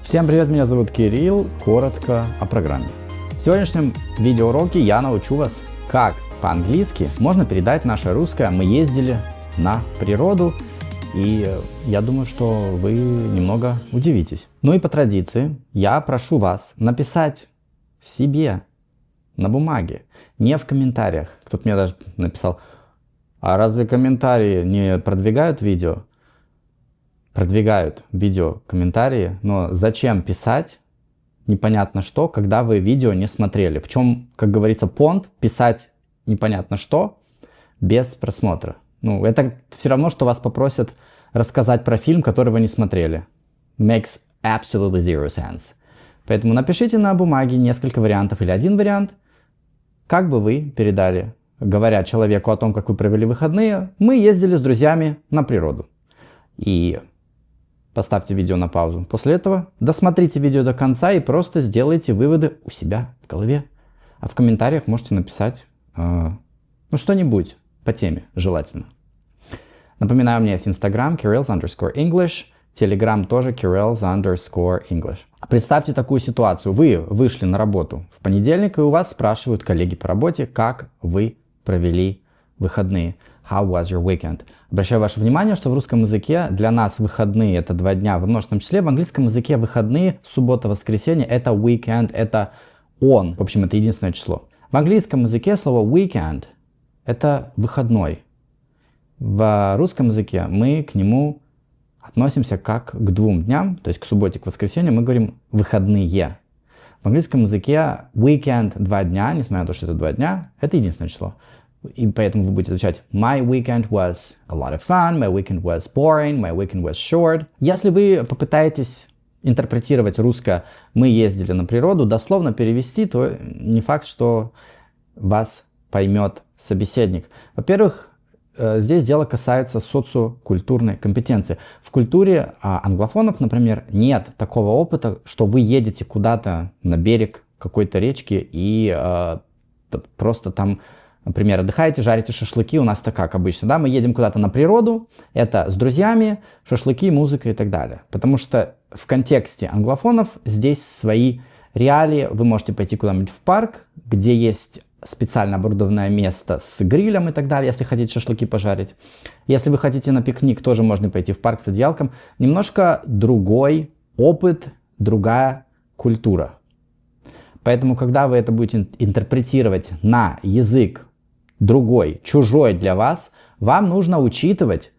Всем привет, меня зовут Кирилл, коротко о программе. В сегодняшнем видеоуроке я научу вас, как по-английски можно передать наше русское «мы ездили на природу», и я думаю, что вы немного удивитесь. Ну и по традиции я прошу вас написать себе на бумаге, не в комментариях. Кто-то мне даже написал: а разве комментарии не продвигают видео? Продвигают видео комментарии, но зачем писать непонятно что, когда вы видео не смотрели? В чем, как говорится, понт писать непонятно что без просмотра? Ну, это все равно, что вас попросят рассказать про фильм, который вы не смотрели. Makes absolutely zero sense. Поэтому напишите на бумаге несколько вариантов или один вариант, как бы вы передали, говоря человеку о том, как вы провели выходные: мы ездили с друзьями на природу. И поставьте видео на паузу. После этого досмотрите видео до конца и просто сделайте выводы у себя в голове. А в комментариях можете написать что-нибудь по теме, желательно. Напоминаю, у меня есть Instagram Kirill's_English, Telegram тоже Kirill's_English. Представьте такую ситуацию. Вы вышли на работу в понедельник, и у вас спрашивают коллеги по работе, как вы провели выходные. How was your weekend? Обращаю ваше внимание, что в русском языке для нас выходные — это 2 дня в множественном числе. В английском языке выходные, суббота, воскресенье — это weekend, это он. В общем, это единственное число. В английском языке слово weekend — это выходной. В русском языке мы к нему относимся как к 2 дням, то есть к субботе, к воскресенью мы говорим выходные. В английском языке weekend — 2 дня, несмотря на то, что это 2 дня, это единственное число. И поэтому вы будете отвечать: My weekend was a lot of fun, my weekend was boring, my weekend was short. Если вы попытаетесь интерпретировать русское «мы ездили на природу», дословно перевести, то не факт, что вас поймет собеседник. Во-первых, здесь дело касается социокультурной компетенции. В культуре англофонов, например, нет такого опыта, что вы едете куда-то на берег какой-то речки и просто там, например, отдыхаете, жарите шашлыки. У нас-то как обычно, да, мы едем куда-то на природу, это с друзьями, шашлыки, музыка и так далее. Потому что в контексте англофонов здесь свои реалии. Вы можете пойти куда-нибудь в парк, где есть специально оборудованное место с грилем и так далее, если хотите шашлыки пожарить. Если вы хотите на пикник, тоже можно пойти в парк с одеялком. Немножко другой опыт, другая культура. Поэтому, когда вы это будете интерпретировать на язык другой, чужой для вас, вам нужно учитывать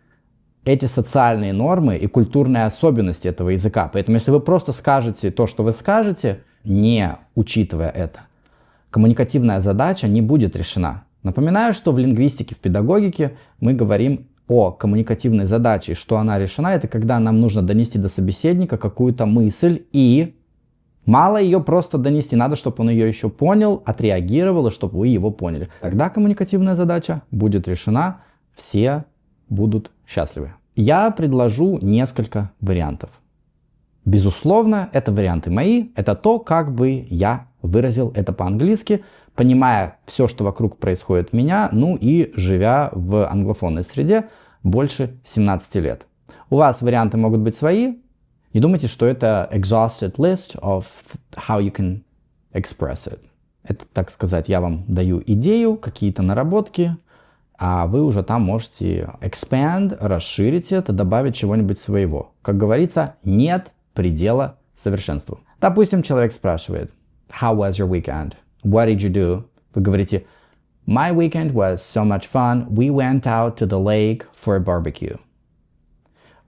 эти социальные нормы и культурные особенности этого языка. Поэтому, если вы просто скажете то, что вы скажете, не учитывая это, коммуникативная задача не будет решена. Напоминаю, что в лингвистике, в педагогике мы говорим о коммуникативной задаче. Что она решена, это когда нам нужно донести до собеседника какую-то мысль, и мало ее просто донести, надо, чтобы он ее еще понял, отреагировал, и чтобы вы его поняли. Тогда коммуникативная задача будет решена, все будут счастливы. Я предложу несколько вариантов. Безусловно, это варианты мои, это то, как бы я выразил это по-английски, понимая все, что вокруг происходит у меня, ну и живя в англофонной среде больше 17 лет. У вас варианты могут быть свои. Не думайте, что это exhausted list of how you can express it. Это, так сказать, я вам даю идею, какие-то наработки, а вы уже там можете expand, расширить это, добавить чего-нибудь своего. Как говорится, нет предела совершенству. Допустим, человек спрашивает: How was your weekend? What did you do? Вы говорите: My weekend was so much fun. We went out to the lake for a barbecue.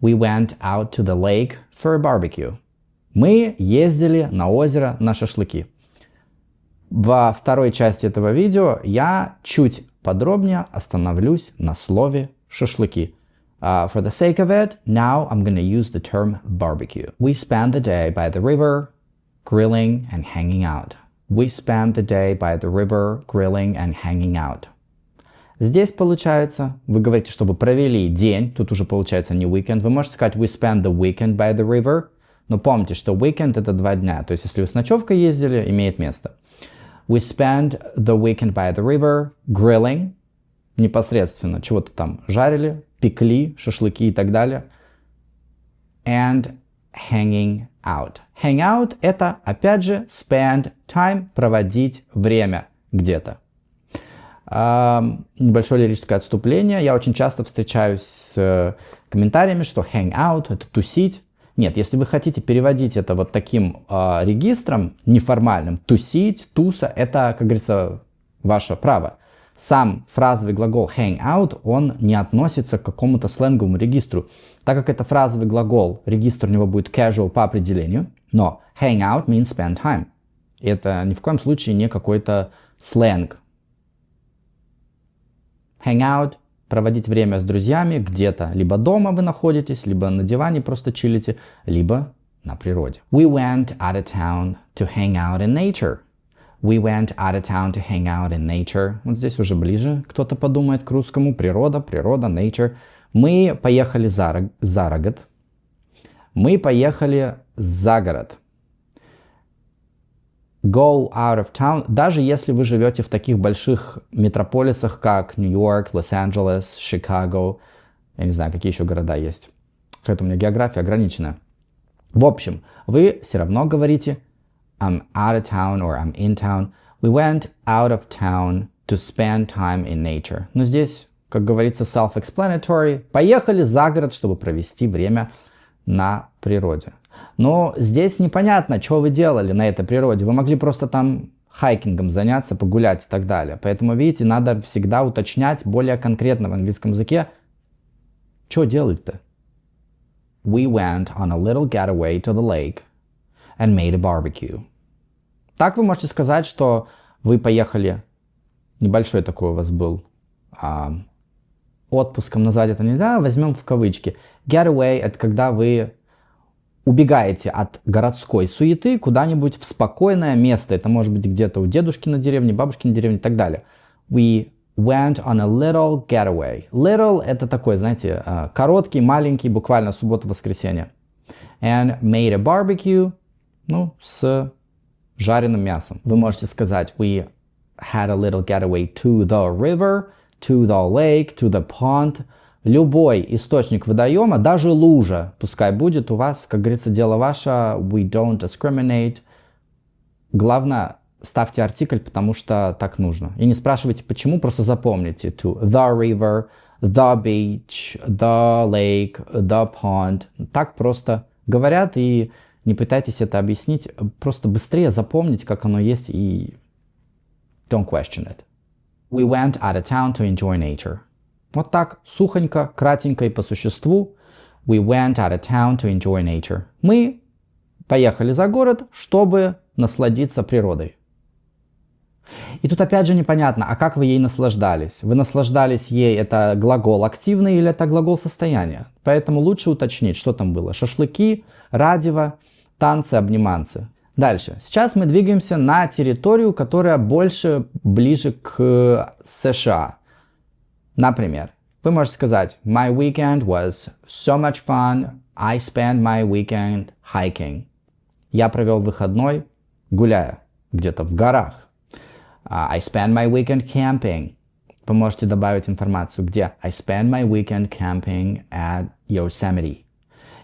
We went out to the lake for a barbecue. Мы ездили на озеро на шашлыки. Во второй части этого видео я чуть подробнее остановлюсь на слове шашлыки. For the sake of it, now I'm going to use the term barbecue. We spent the day by the river, grilling and hanging out. We spent the day by the river, grilling and hanging out. Здесь получается, вы говорите, что вы провели день, тут уже получается не weekend. Вы можете сказать we spent the weekend by the river, но помните, что weekend это 2 дня. То есть, если вы с ночевкой ездили, имеет место. We spent the weekend by the river, grilling, непосредственно чего-то там жарили, пекли, шашлыки и так далее. And hanging out. Hang out — это, опять же, spend time, проводить время где-то. Небольшое лирическое отступление. Я очень часто встречаюсь с комментариями, что hang out — это тусить. Нет, если вы хотите переводить это вот таким регистром неформальным, тусить, туса — это, как говорится, ваше право. Сам фразовый глагол hang out, он не относится к какому-то сленговому регистру. Так как это фразовый глагол, регистр у него будет casual по определению, но hang out means spend time. Это ни в коем случае не какой-то сленг. Hang out — проводить время с друзьями где-то. Либо дома вы находитесь, либо на диване просто чилите, либо на природе. We went out of town to hang out in nature. We went out of town to hang out in nature. Вот здесь уже ближе кто-то подумает к русскому. Природа, nature. Мы поехали за город. Мы поехали за город. Go out of town, даже если вы живете в таких больших метрополисах, как Нью-Йорк, Лос-Анджелес, Чикаго, я не знаю, какие еще города есть. Какая-то у меня география ограничена. В общем, вы все равно говорите I'm out of town or I'm in town. We went out of town to spend time in nature. Но здесь, как говорится, self-explanatory. Поехали за город, чтобы провести время на природе. Но здесь непонятно, что вы делали на этой природе. Вы могли просто там хайкингом заняться, погулять и так далее. Поэтому, видите, надо всегда уточнять более конкретно в английском языке, что делать-то. We went on a little getaway to the lake and made a barbecue. Так вы можете сказать, что вы поехали, небольшой такой у вас был, отпуском назвать это нельзя, возьмем в кавычки. Getaway — это когда вы убегаете от городской суеты куда-нибудь в спокойное место. Это может быть где-то у дедушки на деревне, бабушки на деревне и так далее. We went on a little getaway. Little — это такой, знаете, короткий, маленький, буквально суббота-воскресенье. And made a barbecue, с жареным мясом. Вы можете сказать we had a little getaway to the river, to the lake, to the pond. Любой источник водоема, даже лужа, пускай будет у вас, как говорится, дело ваше, we don't discriminate. Главное, ставьте артикль, потому что так нужно. И не спрашивайте почему, просто запомните. To the river, the beach, the lake, the pond. Так просто говорят, и не пытайтесь это объяснить. Просто быстрее запомните, как оно есть, и don't question it. We went out of town to enjoy nature. Вот так, сухонько, кратенько и по существу. We went out of town to enjoy nature. Мы поехали за город, чтобы насладиться природой. И тут опять же непонятно, а как вы ей наслаждались? Вы наслаждались ей, это глагол активный или это глагол состояния? Поэтому лучше уточнить, что там было. Шашлыки, радио, танцы, обниманцы. Дальше. Сейчас мы двигаемся на территорию, которая больше ближе к США. Например, вы можете сказать My weekend was so much fun. I spent my weekend hiking. Я провел выходной, гуляя где-то в горах. I spent my weekend camping. Вы можете добавить информацию, где I spent my weekend camping at Yosemite.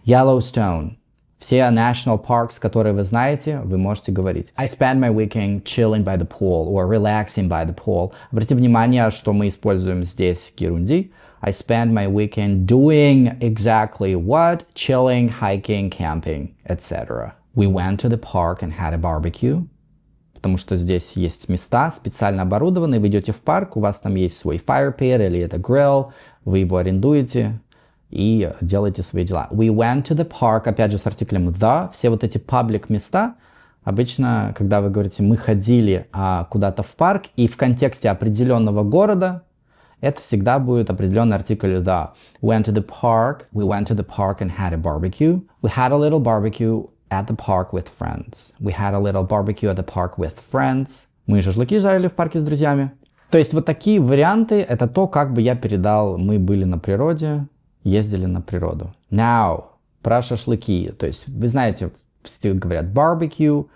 Yellowstone. Все national parks, которые вы знаете, вы можете говорить I spent my weekend chilling by the pool or relaxing by the pool. Обратите внимание, что мы используем здесь герундий. I spent my weekend doing exactly what? Chilling, hiking, camping, etc. We went to the park and had a barbecue. Потому что здесь есть места специально оборудованные. Вы идете в парк, у вас там есть свой fire pit или это grill, вы его арендуете и делаете свои дела. We went to the park, опять же с артиклем the. Все вот эти public места, обычно, когда вы говорите мы ходили куда-то в парк и в контексте определенного города, это всегда будет определенный артикль the. We went to the park and had a barbecue. We had a little barbecue at the park with friends. We had a little barbecue at the park with friends. Мы шашлыки жарили в парке с друзьями. То есть вот такие варианты, это то, как бы я передал, мы были на природе, ездили на природу. Now, про шашлыки. То есть вы знаете, все говорят barbecue,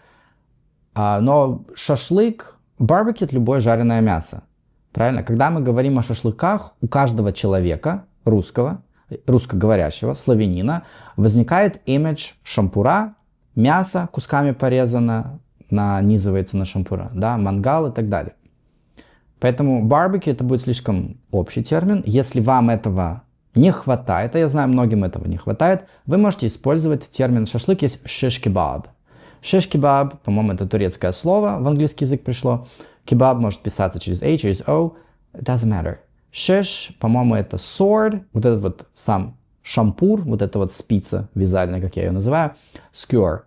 но шашлык, barbecue — это любое жареное мясо. Правильно? Когда мы говорим о шашлыках, у каждого человека, русского, русскоговорящего, славянина, возникает имидж шампура, мясо кусками порезано, нанизывается на шампура, да, мангал и так далее. Поэтому барбекю это будет слишком общий термин. Если вам этого не хватает, а я знаю, многим этого не хватает, вы можете использовать термин шашлык, есть шиш-кебаб. Шиш-кебаб, по-моему, это турецкое слово, в английский язык пришло. Кебаб может писаться через A, через O, it doesn't matter. Шиш, по-моему, это sword, вот этот вот сам шампур, вот эта вот спица вязальная, как я ее называю, skewer.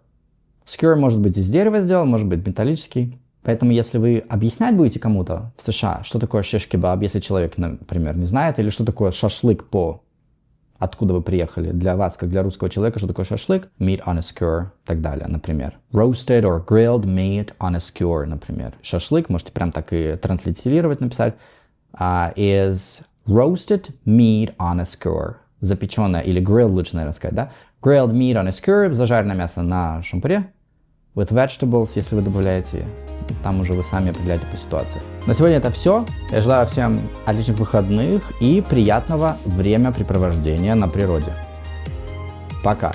Skewer может быть из дерева сделан, может быть металлический. Поэтому если вы объяснять будете кому-то в США, что такое шиш-кебаб, если человек, например, не знает, или что такое шашлык откуда вы приехали, для вас, как для русского человека, что такое шашлык, meat on a skewer и так далее, например. Roasted or grilled meat on a skewer, например. Шашлык, можете прям так и транслитерировать, написать, is roasted meat on a skewer. Запеченное, или grilled лучше, наверное, сказать, да? Grilled meat on a skewer, зажаренное мясо на шампуре. With vegetables, если вы добавляете, там уже вы сами определяете по ситуации. На сегодня это все. Я желаю всем отличных выходных и приятного времяпрепровождения на природе. Пока!